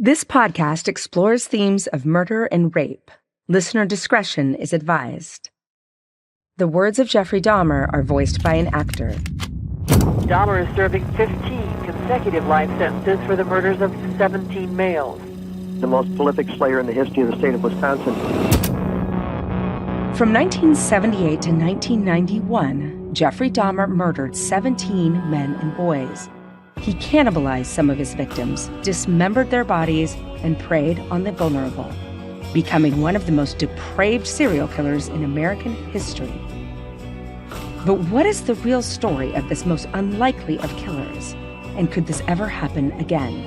This podcast explores themes of murder and rape. Listener discretion is advised. The words of Jeffrey Dahmer are voiced by an actor. Dahmer is serving 15 consecutive life sentences for the murders of 17 males. The most prolific slayer in the history of the state of Wisconsin. From 1978 to 1991, Jeffrey Dahmer murdered 17 men and boys. He cannibalized some of his victims, dismembered their bodies, and preyed on the vulnerable, becoming one of the most depraved serial killers in American history. But what is the real story of this most unlikely of killers? And could this ever happen again?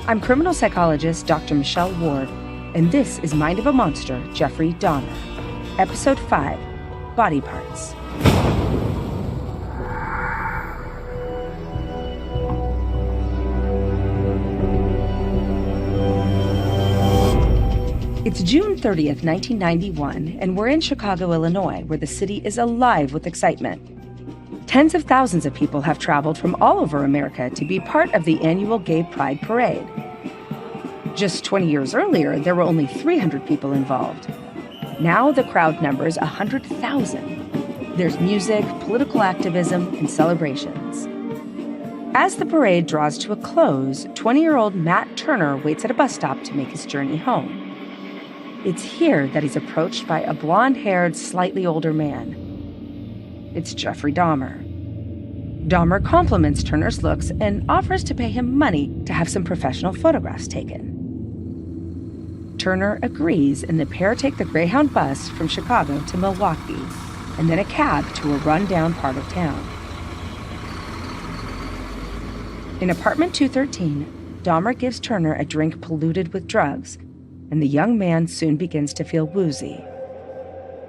I'm criminal psychologist Dr. Michelle Ward, and this is Mind of a Monster, Jeffrey Dahmer. Episode 5, Body Parts. It's June 30th, 1991, and we're in Chicago, Illinois, where the city is alive with excitement. Tens of thousands of people have traveled from all over America to be part of the annual Gay Pride Parade. Just 20 years earlier, there were only 300 people involved. Now the crowd numbers 100,000. There's music, political activism, and celebrations. As the parade draws to a close, 20-year-old Matt Turner waits at a bus stop to make his journey home. It's here that he's approached by a blonde-haired, slightly older man. It's Jeffrey Dahmer. Dahmer compliments Turner's looks and offers to pay him money to have some professional photographs taken. Turner agrees, and the pair take the Greyhound bus from Chicago to Milwaukee, and then a cab to a run-down part of town. In apartment 213, Dahmer gives Turner a drink polluted with drugs, and the young man soon begins to feel woozy.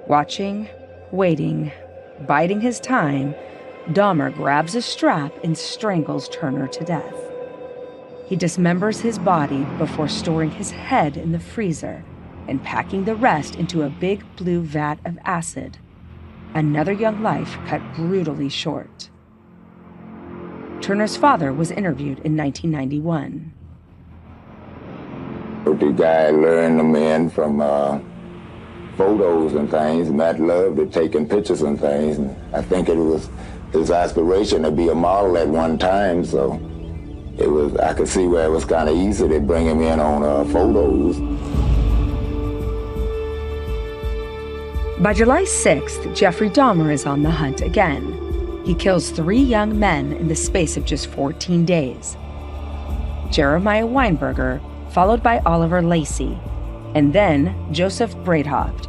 Watching, waiting, biding his time, Dahmer grabs a strap and strangles Turner to death. He dismembers his body before storing his head in the freezer and packing the rest into a big blue vat of acid. Another young life cut brutally short. Turner's father was interviewed in 1991. The guy learned the men from photos and things. Matt loved it, taking pictures and things. And I think it was his aspiration to be a model at one time, so I could see where it was kind of easy to bring him in on photos. By July 6th, Jeffrey Dahmer is on the hunt again. He kills 3 young men in the space of just 14 days. Jeremiah Weinberger, followed by Oliver Lacey, and then Joseph Breithoft.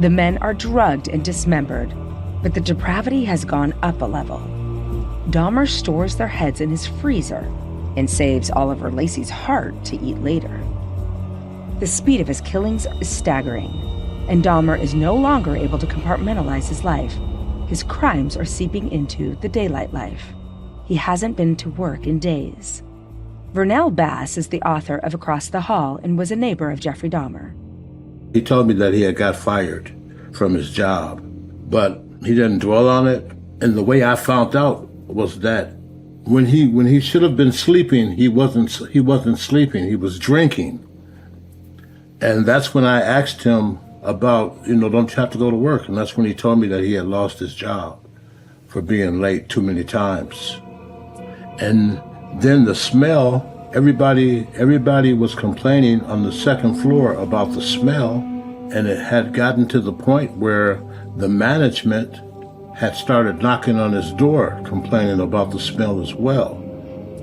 The men are drugged and dismembered, but the depravity has gone up a level. Dahmer stores their heads in his freezer and saves Oliver Lacey's heart to eat later. The speed of his killings is staggering, and Dahmer is no longer able to compartmentalize his life. His crimes are seeping into the daylight life. He hasn't been to work in days. Vernell Bass is the author of Across the Hall and was a neighbor of Jeffrey Dahmer. He told me that he had got fired from his job, but he didn't dwell on it. And the way I found out was that when he should have been sleeping, he wasn't sleeping. He was drinking. And that's when I asked him about, don't you have to go to work? And that's when he told me that he had lost his job for being late too many times. And then the smell, everybody was complaining on the second floor about the smell, and it had gotten to the point where the management had started knocking on his door, complaining about the smell as well.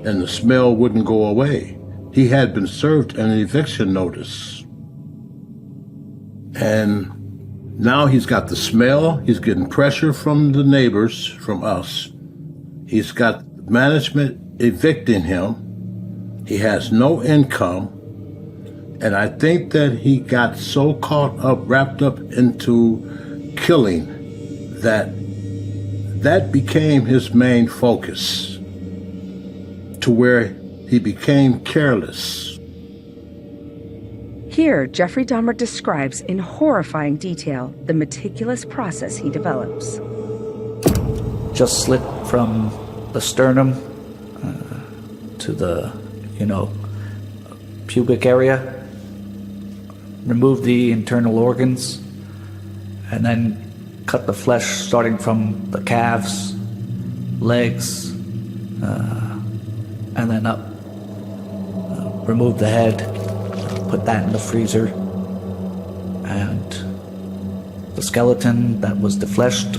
And the smell wouldn't go away. He had been served an eviction notice. And now he's got the smell, he's getting pressure from the neighbors, from us. He's got management evicting him. He has no income. And I think that he got so wrapped up into killing that became his main focus, to where he became careless. Here, Jeffrey Dahmer describes in horrifying detail the meticulous process he develops. Just slit from the sternum to the, pubic area, remove the internal organs, and then cut the flesh starting from the calves, legs, and then up. Remove the head, put that in the freezer, and the skeleton that was defleshed,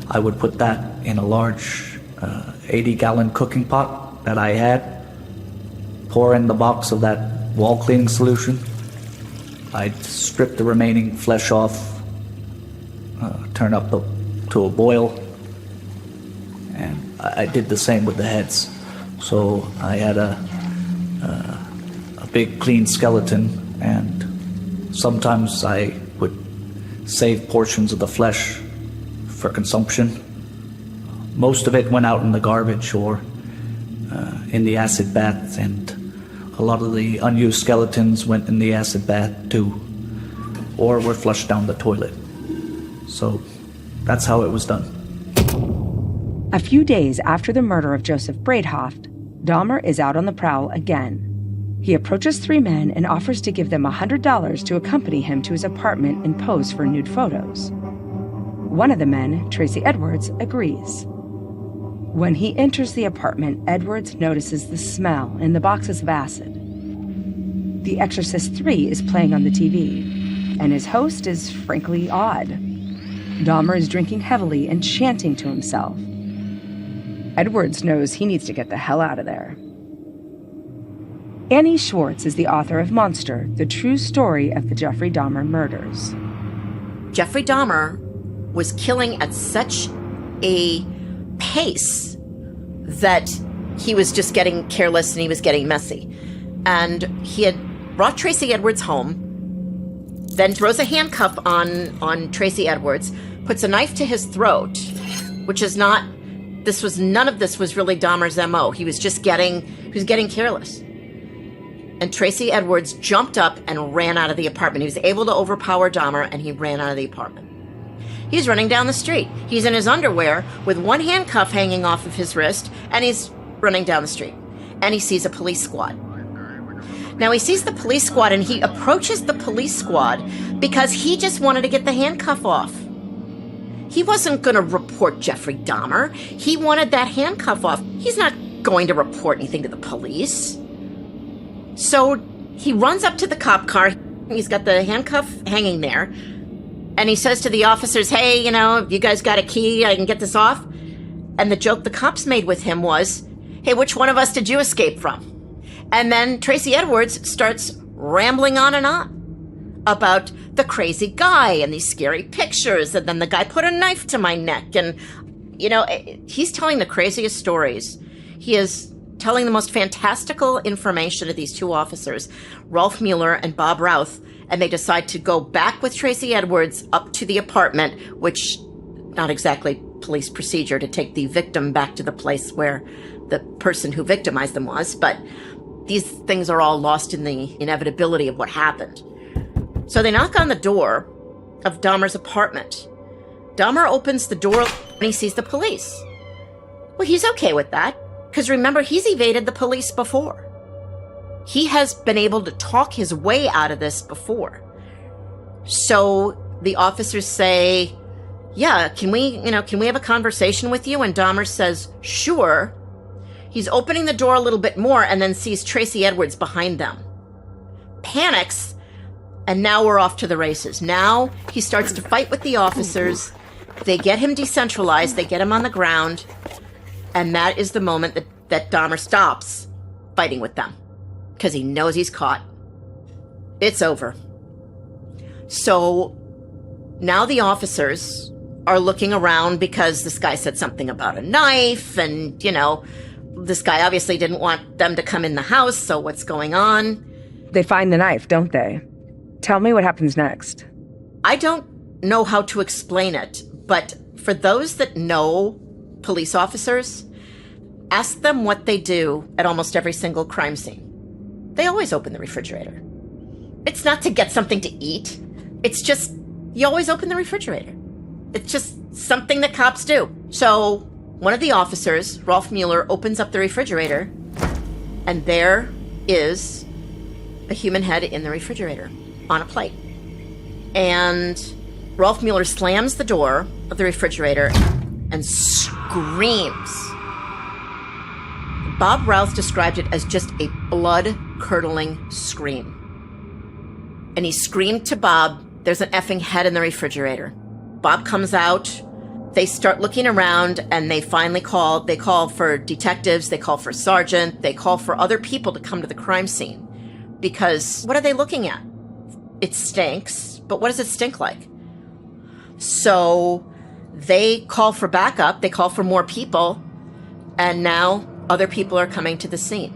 I would put that in a large 80-gallon cooking pot that I had, pour in the box of that wall cleaning solution. I'd strip the remaining flesh off, turn up to a boil, and I did the same with the heads. So I had a big clean skeleton, and sometimes I would save portions of the flesh for consumption. Most of it went out in the garbage or in the acid bath, and a lot of the unused skeletons went in the acid bath too, or were flushed down the toilet. So that's how it was done. A few days after the murder of Joseph Breithoft, Dahmer is out on the prowl again. He approaches 3 men and offers to give them $100 to accompany him to his apartment and pose for nude photos. One of the men, Tracy Edwards, agrees. When he enters the apartment, Edwards notices the smell and the boxes of acid. The Exorcist 3 is playing on the TV, and his host is frankly odd. Dahmer is drinking heavily and chanting to himself. Edwards knows he needs to get the hell out of there. Annie Schwartz is the author of Monster, the true story of the Jeffrey Dahmer murders. Jeffrey Dahmer was killing at such a pace that he was just getting careless and he was getting messy. And he had brought Tracy Edwards home, then throws a handcuff on Tracy Edwards, puts a knife to his throat, which is not, none of this was really Dahmer's MO. He was getting careless. And Tracy Edwards jumped up and ran out of the apartment. He was able to overpower Dahmer, and he ran out of the apartment. He's running down the street. He's in his underwear with one handcuff hanging off of his wrist, and he's running down the street. And he sees a police squad. Now he sees the police squad, and he approaches the police squad because he just wanted to get the handcuff off. He wasn't going to report Jeffrey Dahmer. He wanted that handcuff off. He's not going to report anything to the police. So he runs up to the cop car. He's got the handcuff hanging there. And he says to the officers, hey, you guys got a key? I can get this off? And the joke the cops made with him was, hey, which one of us did you escape from? And then Tracy Edwards starts rambling on and on about the crazy guy and these scary pictures. And then the guy put a knife to my neck. And, he's telling the craziest stories. He is telling the most fantastical information to these 2 officers, Rolf Mueller and Bob Routh, and they decide to go back with Tracy Edwards up to the apartment, which, not exactly police procedure to take the victim back to the place where the person who victimized them was, but these things are all lost in the inevitability of what happened. So they knock on the door of Dahmer's apartment. Dahmer opens the door and he sees the police. Well, he's okay with that. Because remember, he's evaded the police before. He has been able to talk his way out of this before. So the officers say, yeah, can we have a conversation with you? And Dahmer says, sure. He's opening the door a little bit more and then sees Tracy Edwards behind them. Panics, and now we're off to the races. Now he starts to fight with the officers. They get him decentralized. They get him on the ground. And that is the moment that Dahmer stops fighting with them because he knows he's caught. It's over. So now the officers are looking around because this guy said something about a knife and, this guy obviously didn't want them to come in the house, so what's going on? They find the knife, don't they? Tell me what happens next. I don't know how to explain it, but for those that know police officers, ask them what they do at almost every single crime scene. They always open the refrigerator. It's not to get something to eat. It's just, you always open the refrigerator. It's just something that cops do. So one of the officers, Rolf Mueller, opens up the refrigerator, and there is a human head in the refrigerator on a plate. And Rolf Mueller slams the door of the refrigerator and screams. Bob Routh described it as just a blood-curdling scream. And he screamed to Bob, "There's an effing head in the refrigerator." Bob comes out. They start looking around, and they finally call. They call for detectives. They call for sergeant. They call for other people to come to the crime scene. Because what are they looking at? It stinks, but what does it stink like? So they call for backup. They call for more people. And now other people are coming to the scene.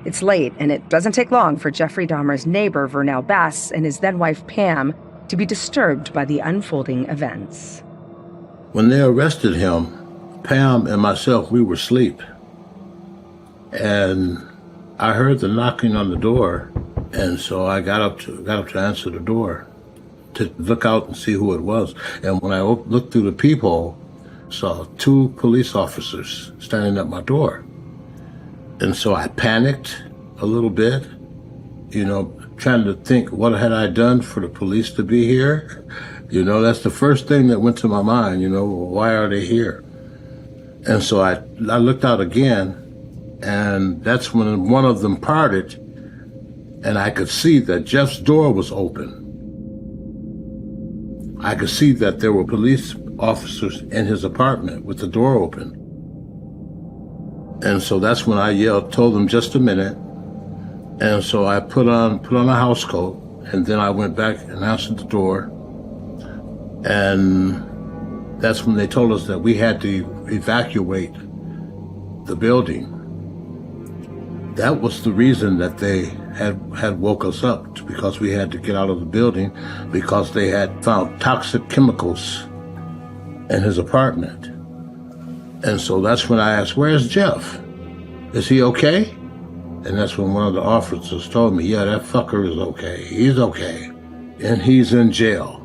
It's late, and it doesn't take long for Jeffrey Dahmer's neighbor, Vernell Bass, and his then-wife, Pam, to be disturbed by the unfolding events. When they arrested him, Pam and myself, we were asleep. And I heard the knocking on the door, and so I got up to answer the door, to look out and see who it was. And when I looked through the peephole, saw 2 police officers standing at my door. And so I panicked a little bit, trying to think, what had I done for the police to be here? That's the first thing that went to my mind, why are they here? And so I looked out again, and that's when one of them parted, and I could see that Jeff's door was open. I could see that there were police officers in his apartment with the door open. And so that's when I yelled, told them just a minute. And so I put on a house coat, and then I went back and answered the door. And that's when they told us that we had to evacuate the building. That was the reason that they had woke us up, because we had to get out of the building, because they had found toxic chemicals in his apartment. And so that's when I asked, "Where's Jeff? Is he okay?" And that's when one of the officers told me, "Yeah, that fucker is okay. He's okay. And he's in jail."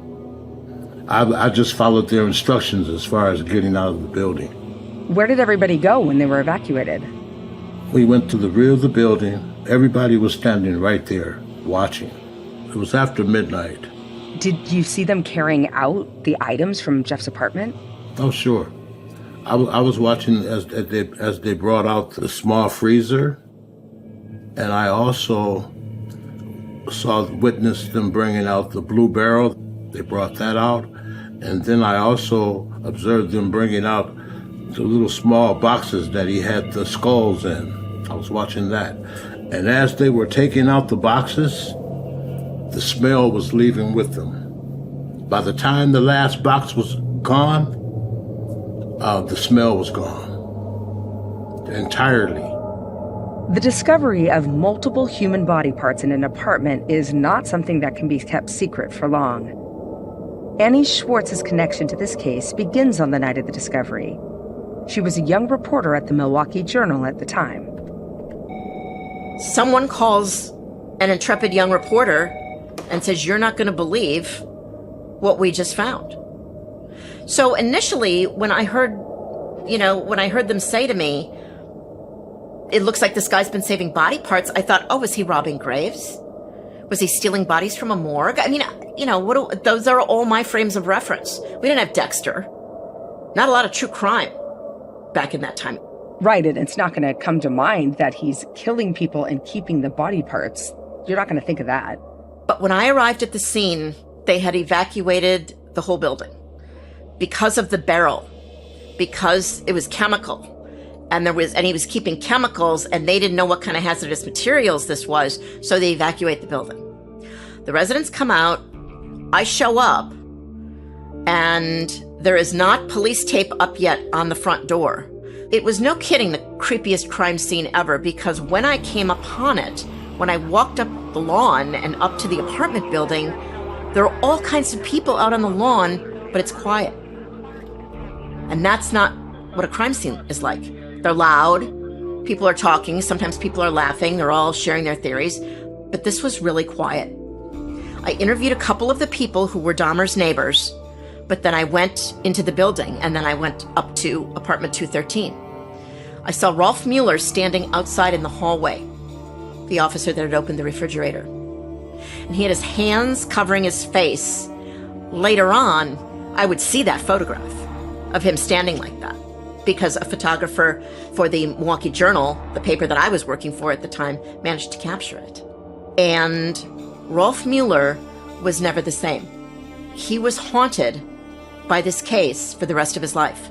I just followed their instructions as far as getting out of the building. Where did everybody go when they were evacuated? We went to the rear of the building. Everybody was standing right there, watching. It was after midnight. Did you see them carrying out the items from Jeff's apartment? Oh, sure. I was watching as they brought out the small freezer, and I also witnessed them bringing out the blue barrel. They brought that out, and then I also observed them bringing out the little small boxes that he had the skulls in. I was watching that. And as they were taking out the boxes, the smell was leaving with them. By the time the last box was gone, the smell was gone entirely. The discovery of multiple human body parts in an apartment is not something that can be kept secret for long. Annie Schwartz's connection to this case begins on the night of the discovery. She was a young reporter at the Milwaukee Journal at the time. Someone calls an intrepid young reporter and says, "You're not going to believe what we just found." So initially, when I heard them say to me, "It looks like this guy's been saving body parts," I thought, oh, was he robbing graves? Was he stealing bodies from a morgue? I mean, those are all my frames of reference. We didn't have Dexter. Not a lot of true crime back in that time. Right, and it's not going to come to mind that he's killing people and keeping the body parts. You're not going to think of that. But when I arrived at the scene, they had evacuated the whole building because of the barrel, because it was chemical. And he was keeping chemicals, and they didn't know what kind of hazardous materials this was, so they evacuate the building. The residents come out, I show up, and there is not police tape up yet on the front door. It was, no kidding, the creepiest crime scene ever, because when I came upon it, when I walked up the lawn and up to the apartment building, there are all kinds of people out on the lawn, but it's quiet. And that's not what a crime scene is like. They're loud, people are talking, sometimes people are laughing, they're all sharing their theories, but this was really quiet. I interviewed a couple of the people who were Dahmer's neighbors, but then I went into the building, and then I went up to apartment 213. I saw Rolf Mueller standing outside in the hallway. the officer that had opened the refrigerator. And he had his hands covering his face. Later on, I would see that photograph of him standing like that because a photographer for the Milwaukee Journal, the paper that I was working for at the time, managed to capture it. And Rolf Mueller was never the same. He was haunted by this case for the rest of his life.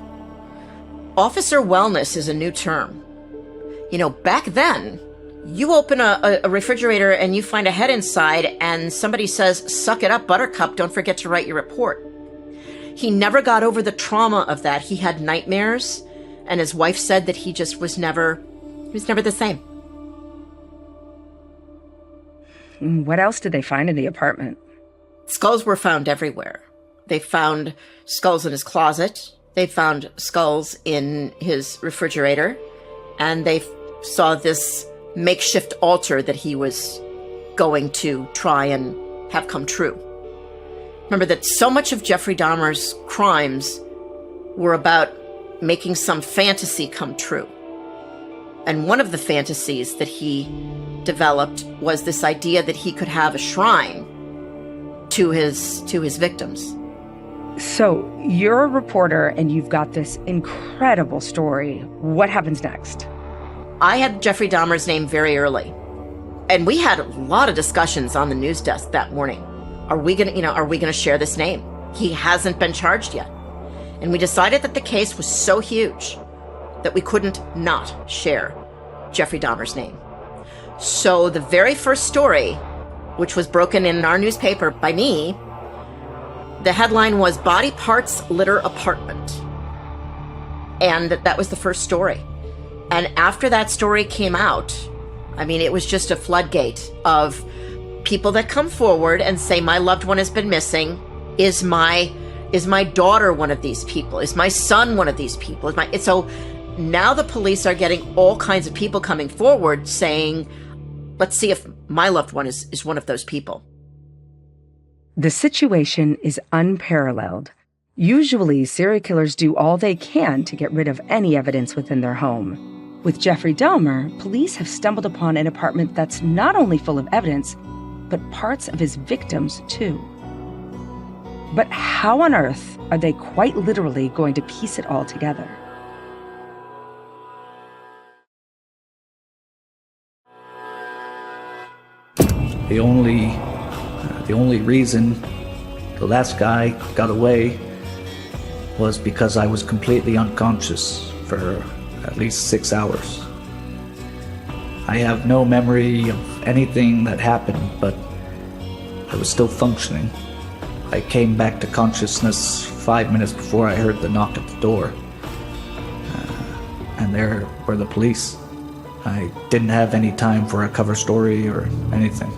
Officer wellness is a new term. You know, back then, you open a refrigerator and you find a head inside and somebody says, "Suck it up, Buttercup, don't forget to write your report." He never got over the trauma of that. He had nightmares, and his wife said that he just was never the same. What else did they find in the apartment? Skulls were found everywhere. They found skulls in his closet. They found skulls in his refrigerator. And they saw this makeshift altar that he was going to try and have come true. Remember that so much of Jeffrey Dahmer's crimes were about making some fantasy come true. And one of the fantasies that he developed was this idea that he could have a shrine to his victims. So you're a reporter and you've got this incredible story. What happens next? I had Jeffrey Dahmer's name very early. And we had a lot of discussions on the news desk that morning. Are we gonna share this name? He hasn't been charged yet. And we decided that the case was so huge that we couldn't not share Jeffrey Dahmer's name. So the very first story, which was broken in our newspaper by me, the headline was "Body Parts Litter Apartment." And that was the first story. And after that story came out, I mean, it was just a floodgate of people that come forward and say, "My loved one has been missing. Is my daughter one of these people? Is my son one of these people? So now the police are getting all kinds of people coming forward saying, let's see if my loved one is one of those people. The situation is unparalleled. Usually, serial killers do all they can to get rid of any evidence within their home. With Jeffrey Dahmer, police have stumbled upon an apartment that's not only full of evidence, but parts of his victims, too. But how on earth are they quite literally going to piece it all together? The only reason the last guy got away was because I was completely unconscious for at least 6 hours. I have no memory of anything that happened, but I was still functioning. I came back to consciousness 5 minutes before I heard the knock at the door. And there were the police. I didn't have any time for a cover story or anything.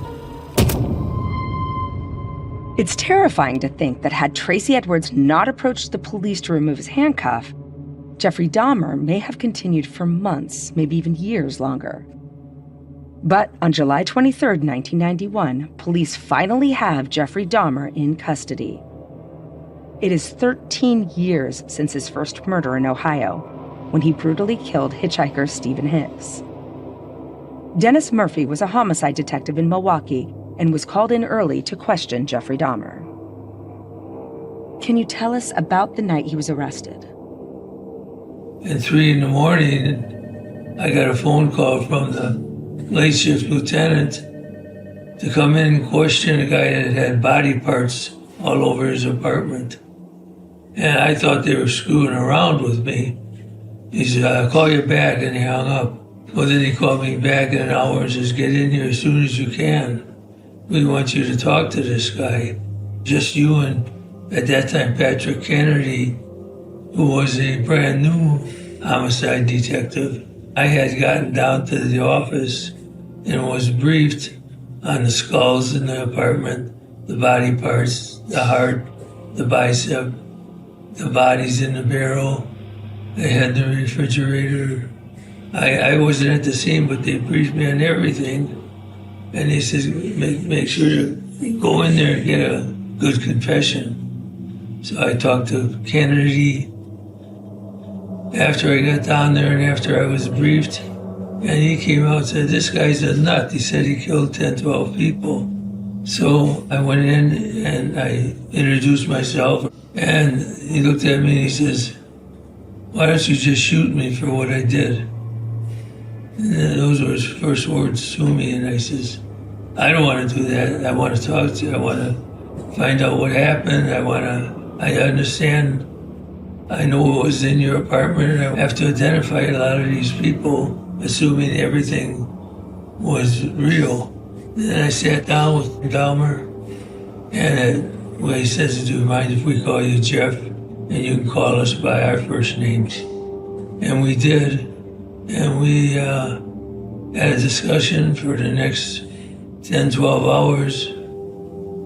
It's terrifying to think that had Tracy Edwards not approached the police to remove his handcuff, Jeffrey Dahmer may have continued for months, maybe even years longer. But on July 23, 1991, police finally have Jeffrey Dahmer in custody. It is 13 years since his first murder in Ohio, when he brutally killed hitchhiker Stephen Hicks. Dennis Murphy was a homicide detective in Milwaukee and was called in early to question Jeffrey Dahmer. Can you tell us about the night he was arrested? At 3 in the morning, I got a phone call from the late shift lieutenant to come in and question a guy that had body parts all over his apartment. And I thought they were screwing around with me. He said, "I'll call you back," and he hung up. Well, then he called me back in an hour and says, "Get in here as soon as you can. We want you to talk to this guy." Just you and, at that time, Patrick Kennedy, who was a brand new homicide detective. I had gotten down to the office and was briefed on the skulls in the apartment, the body parts, the heart, the bicep, the bodies in the barrel. They had the refrigerator. I wasn't at the scene, but they briefed me on everything. And they said, make sure to go in there and get a good confession. So I talked to Kennedy. After I got down there and after I was briefed And he came out and said, this guy's a nut. He said he killed 10, 12 people. So I went in and I introduced myself. And he looked at me and he says, why don't you just shoot me for what I did? And those were his first words to me. And I says, I don't want to do that. I want to talk to you. I want to find out what happened. I understand. I know what was in your apartment, and I have to identify a lot of these people, assuming everything was real. Then I sat down with Dahmer, and he says, do you mind if we call you Jeff? And you can call us by our first names. And we did. And we had a discussion for the next 10, 12 hours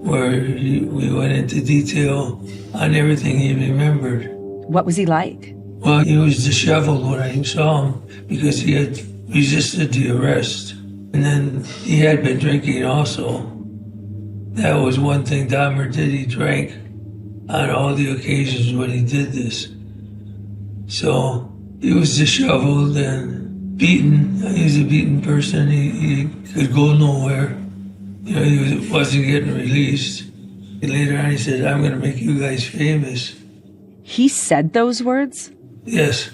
where we went into detail on everything he remembered. What was he like? Well, he was disheveled when I saw him because he had resisted the arrest. And then he had been drinking also. That was one thing Dahmer did. He drank on all the occasions when he did this. So he was disheveled and beaten. He was a beaten person. He could go nowhere. You know, he wasn't getting released. Later on, he said, I'm going to make you guys famous. He said those words? Yes.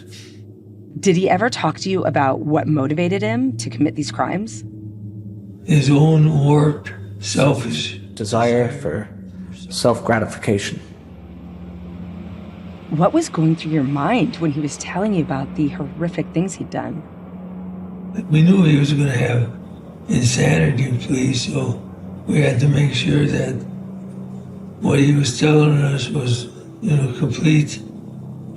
Did he ever talk to you about what motivated him to commit these crimes? His own warped, selfish desire for self-gratification. What was going through your mind when he was telling you about the horrific things he'd done? We knew he was going to have insanity pleas, so we had to make sure that what he was telling us was, complete.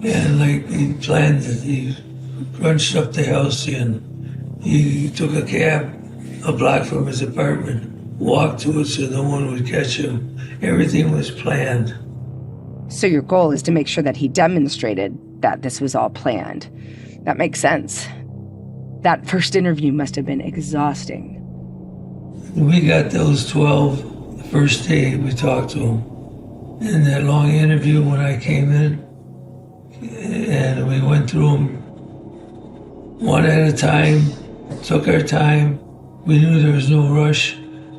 And like he planned it, he crunched up the house and he took a cab a block from his apartment, walked to it so no one would catch him. Everything was planned. So your goal is to make sure that he demonstrated that this was all planned. That makes sense. That first interview must have been exhausting. We got those 12 the first day we talked to him. And that long interview when I came in, and we went through them one at a time, took our time. We knew there was no rush.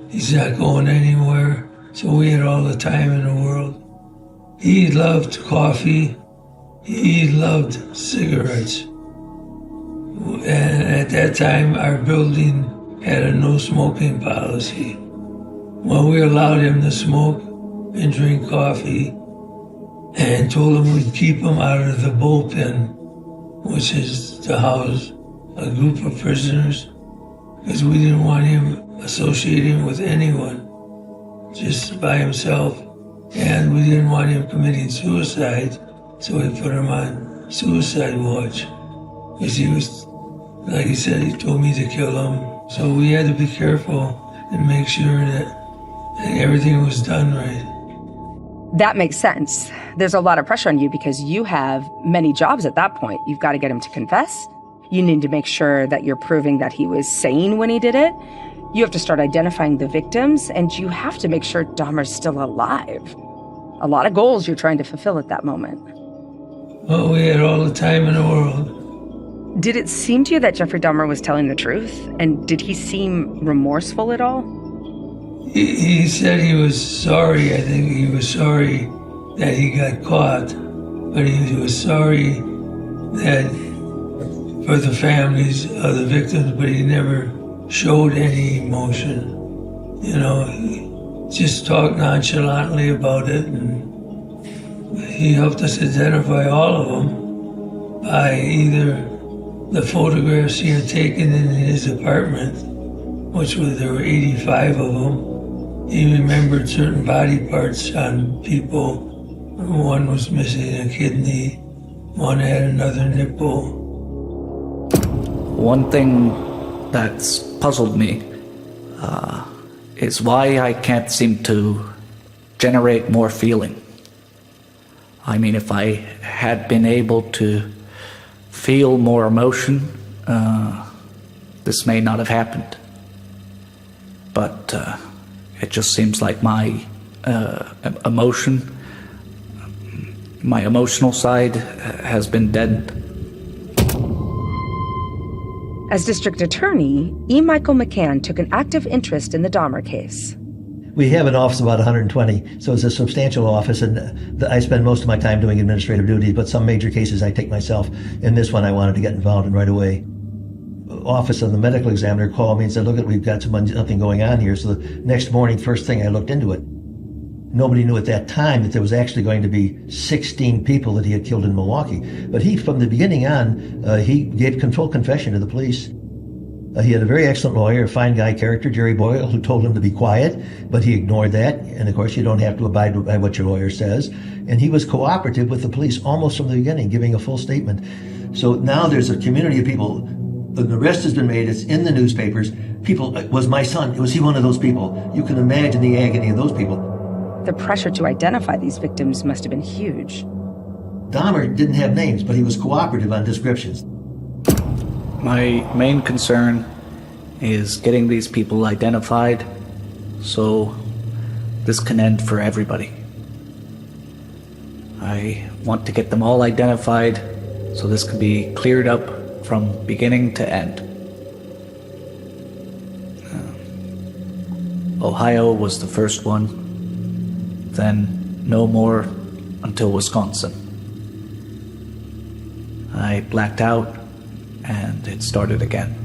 He's not going anywhere, so we had all the time in the world. He loved coffee. He loved cigarettes. And at that time, our building had a no smoking policy. Well, we allowed him to smoke and drink coffee and told him we'd keep him out of the bullpen, which is to house a group of prisoners, because we didn't want him associating with anyone, just by himself. And we didn't want him committing suicide, so we put him on suicide watch. Because he was, like he said, he told me to kill him. So we had to be careful and make sure that everything was done right. That makes sense. There's a lot of pressure on you because you have many jobs at that point. You've got to get him to confess. You need to make sure that you're proving that he was sane when he did it. You have to start identifying the victims, and you have to make sure Dahmer's still alive. A lot of goals you're trying to fulfill at that moment. Well, we had all the time in the world. Did it seem to you that Jeffrey Dahmer was telling the truth? And did he seem remorseful at all? He said he was sorry. I think he was sorry that he got caught, but he was sorry that for the families of the victims, but he never showed any emotion. He just talked nonchalantly about it, and he helped us identify all of them by either the photographs he had taken in his apartment, there were 85 of them. He remembered certain body parts on people. One was missing a kidney, one had another nipple. One thing that's puzzled me is why I can't seem to generate more feeling. I mean, if I had been able to feel more emotion, this may not have happened. But it just seems like my emotional side has been dead. As district attorney, E. Michael McCann took an active interest in the Dahmer case. We have an office of about 120, so it's a substantial office, and I spend most of my time doing administrative duties, but some major cases I take myself. In this one, I wanted to get involved in right away. Office of the medical examiner called me and said, look, we've got something going on here. So the next morning, first thing, I looked into it. Nobody knew at that time that there was actually going to be 16 people that he had killed in Milwaukee. But he, from the beginning on, he gave full confession to the police. He had a very excellent lawyer, a fine guy character, Jerry Boyle, who told him to be quiet, but he ignored that. And of course, you don't have to abide by what your lawyer says. And he was cooperative with the police almost from the beginning, giving a full statement. So now there's a community of people. The arrest has been made. It's in the newspapers. People, was my son, was he one of those people? You can imagine the agony of those people. The pressure to identify these victims must have been huge. Dahmer didn't have names, but he was cooperative on descriptions. My main concern is getting these people identified so this can end for everybody. I want to get them all identified so this can be cleared up from beginning to end. Ohio was the first one, then no more until Wisconsin. I blacked out and it started again.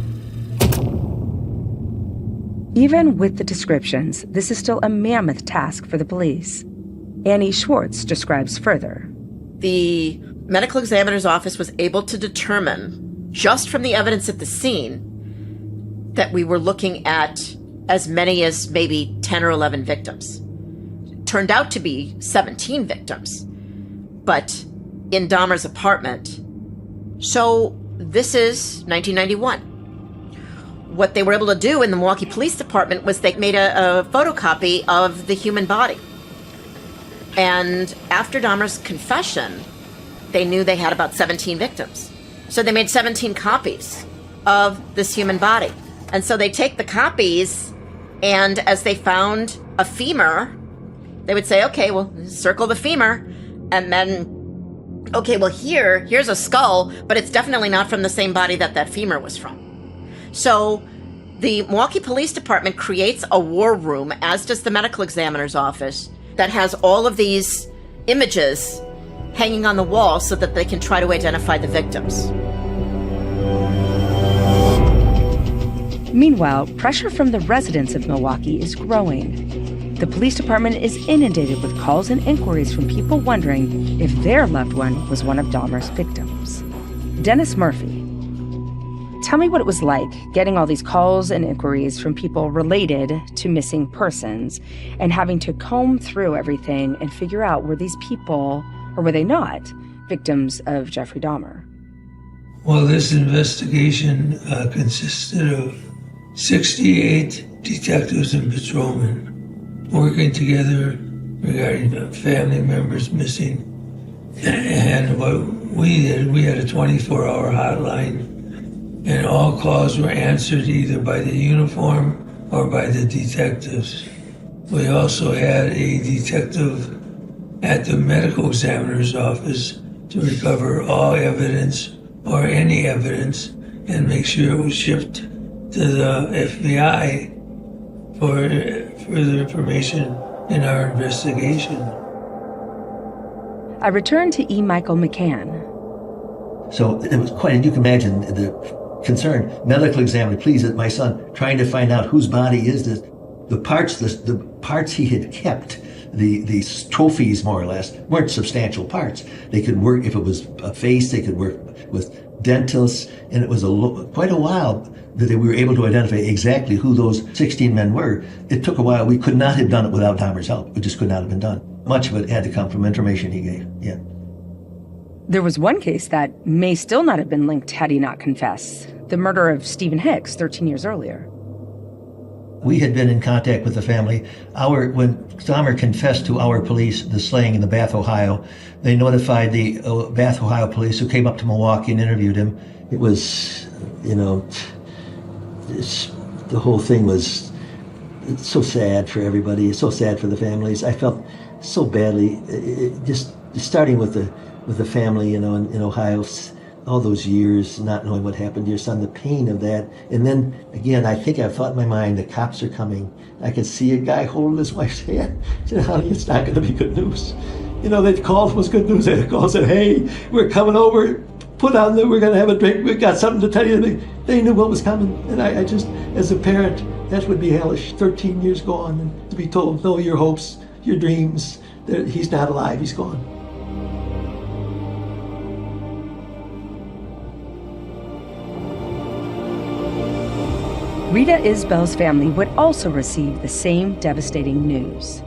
Even with the descriptions, this is still a mammoth task for the police. Annie Schwartz describes further. The medical examiner's office was able to determine, just from the evidence at the scene, that we were looking at as many as maybe 10 or 11 victims. It turned out to be 17 victims, but in Dahmer's apartment. So this is 1991. What they were able to do in the Milwaukee Police Department was they made a photocopy of the human body. And after Dahmer's confession, they knew they had about 17 victims. So they made 17 copies of this human body. And so they take the copies, and as they found a femur, they would say, okay, well, circle the femur, and then okay, well, here's a skull, but it's definitely not from the same body that femur was from. So the Milwaukee Police Department creates a war room, as does the medical examiner's office, that has all of these images hanging on the wall so that they can try to identify the victims. Meanwhile, pressure from the residents of Milwaukee is growing. The police department is inundated with calls and inquiries from people wondering if their loved one was one of Dahmer's victims. Dennis Murphy. Tell me what it was like getting all these calls and inquiries from people related to missing persons and having to comb through everything and figure out were these people, or were they not, victims of Jeffrey Dahmer. Well, this investigation consisted of 68 detectives and patrolmen working together regarding family members missing. And what we did, we had a 24-hour hotline, and all calls were answered either by the uniform or by the detectives. We also had a detective at the medical examiner's office to recover all evidence or any evidence and make sure it was shipped to the FBI for further information in our investigation. I returned to E. Michael McCann. So it was quite, and you can imagine the concern. Medical examiner, please, my son, trying to find out whose body is this. The parts he had kept, the trophies more or less, weren't substantial parts. They could work, if it was a face, they could work with dentists, and it was quite a while that we were able to identify exactly who those 16 men were. It took a while. We could not have done it without Dahmer's help. It just could not have been done. Much of it had to come from information he gave, yeah. There was one case that may still not have been linked had he not confessed, the murder of Stephen Hicks 13 years earlier. We had been in contact with the family. When Dahmer confessed to our police the slaying in the Bath, Ohio, they notified the Bath, Ohio police, who came up to Milwaukee and interviewed him. It was, the whole thing was so sad for everybody, so sad for the families. I felt so badly, just starting with the family, in Ohio. all those years not knowing what happened to your son, the pain of that. And then again, I think I thought in my mind, the cops are coming. I could see a guy holding his wife's hand. I said, honey, it's not going to be good news. You know, they called was good news. They called and said, hey, we're coming over. Put on we're going to have a drink. We've got something to tell you. They knew what was coming. And I just, as a parent, that would be hellish. 13 years gone, and to be told, no, your hopes, your dreams, he's not alive, he's gone. Rita Isbell's family would also receive the same devastating news.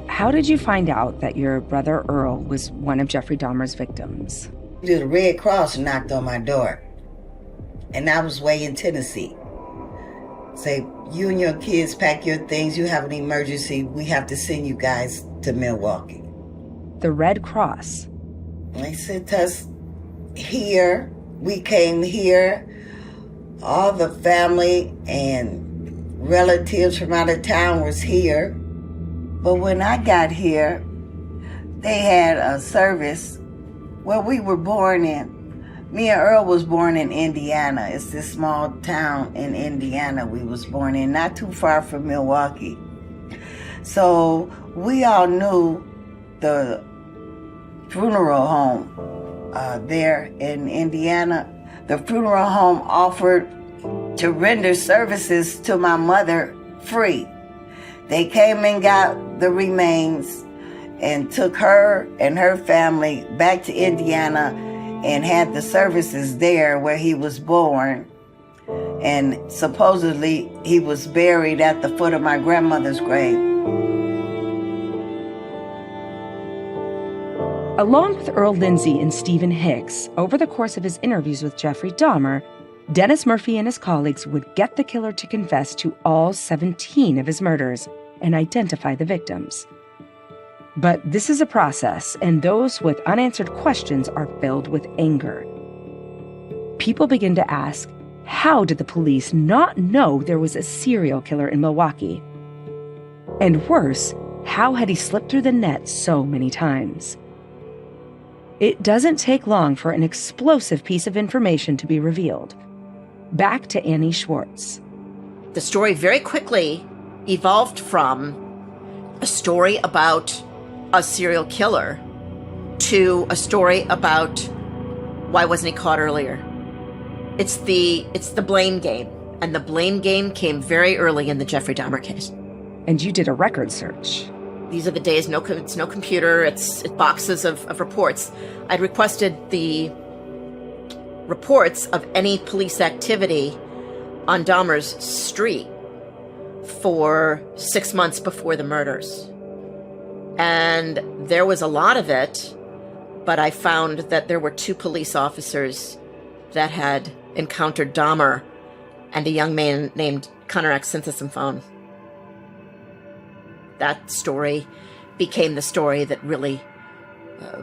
How did you find out that your brother Earl was one of Jeffrey Dahmer's victims? The Red Cross knocked on my door, and I was way in Tennessee. Say, you and your kids pack your things, you have an emergency, we have to send you guys to Milwaukee. The Red Cross. They sent us here, we came here, all the family and relatives from out of town was here. But when I got here, they had a service where we were born in. Me and Earl was born in Indiana. It's this small town in Indiana we was born in, not too far from Milwaukee. So we all knew the funeral home there in Indiana. The funeral home offered to render services to my mother free. They came and got the remains and took her and her family back to Indiana and had the services there where he was born. And supposedly he was buried at the foot of my grandmother's grave. Along with Earl Lindsay and Stephen Hicks, over the course of his interviews with Jeffrey Dahmer, Dennis Murphy and his colleagues would get the killer to confess to all 17 of his murders and identify the victims. But this is a process, and those with unanswered questions are filled with anger. People begin to ask, how did the police not know there was a serial killer in Milwaukee? And worse, how had he slipped through the net so many times? It doesn't take long for an explosive piece of information to be revealed. Back to Annie Schwartz. The story very quickly evolved from a story about a serial killer to a story about why wasn't he caught earlier. It's the blame game, and the blame game came very early in the Jeffrey Dahmer case. And you did a record search. These are the days, it's no computer, it's boxes of reports. I'd requested the reports of any police activity on Dahmer's street for 6 months before the murders. And there was a lot of it, but I found that there were 2 police officers that had encountered Dahmer and a young man named Connor Xynthesymphone. That story became the story that really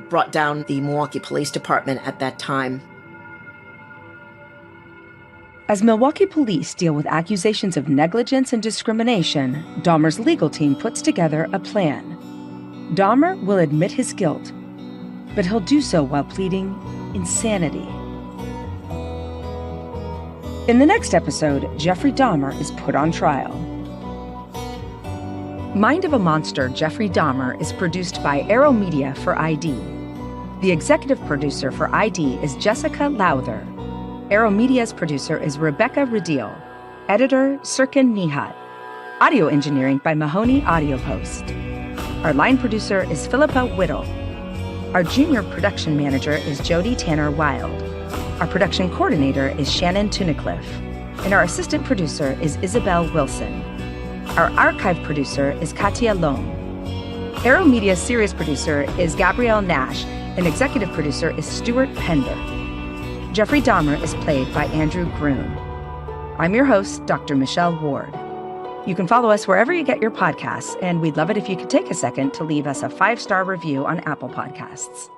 brought down the Milwaukee Police Department at that time. As Milwaukee police deal with accusations of negligence and discrimination, Dahmer's legal team puts together a plan. Dahmer will admit his guilt, but he'll do so while pleading insanity. In the next episode, Jeffrey Dahmer is put on trial. Mind of a Monster, Jeffrey Dahmer is produced by Arrow Media for ID. The executive producer for ID is Jessica Lowther. Arrow Media's producer is Rebecca Radil. Editor, Sirkin Nihat. Audio engineering by Mahoney Audio Post. Our line producer is Philippa Whittle. Our junior production manager is Jody Tanner Wild. Our production coordinator is Shannon Tunicliffe. And our assistant producer is Isabel Wilson. Our archive producer is Katia Lom. Arrow Media's series producer is Gabrielle Nash, and executive producer is Stuart Pender. Jeffrey Dahmer is played by Andrew Groom. I'm your host, Dr. Michelle Ward. You can follow us wherever you get your podcasts, and we'd love it if you could take a second to leave us a 5-star review on Apple Podcasts.